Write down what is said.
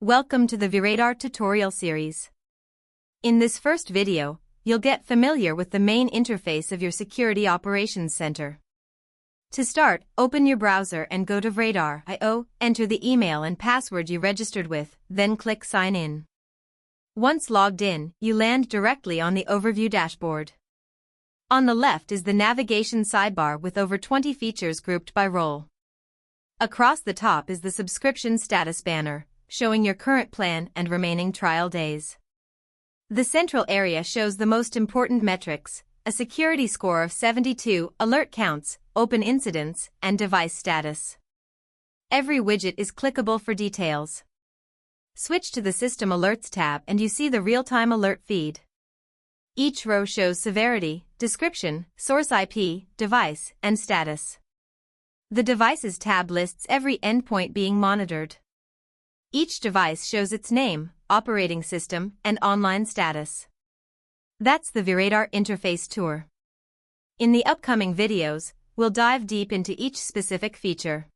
Welcome to the VRadar tutorial series. In this first video, you'll get familiar with the main interface of your Security Operations Center. To start, open your browser and go to VRadar.io, enter the email and password you registered with, then click Sign In. Once logged in, you land directly on the Overview dashboard. On the left is the navigation sidebar with over 20 features grouped by role. Across the top is the subscription status banner, showing your current plan and remaining trial days. The central area shows the most important metrics: a security score of 72, alert counts, open incidents, and device status. Every widget is clickable for details. Switch to the System Alerts tab and you see the real-time alert feed. Each row shows severity, description, source IP, device, and status. The Devices tab lists every endpoint being monitored. Each device shows its name, operating system, and online status. That's the VRadar interface tour. In the upcoming videos, we'll dive deep into each specific feature.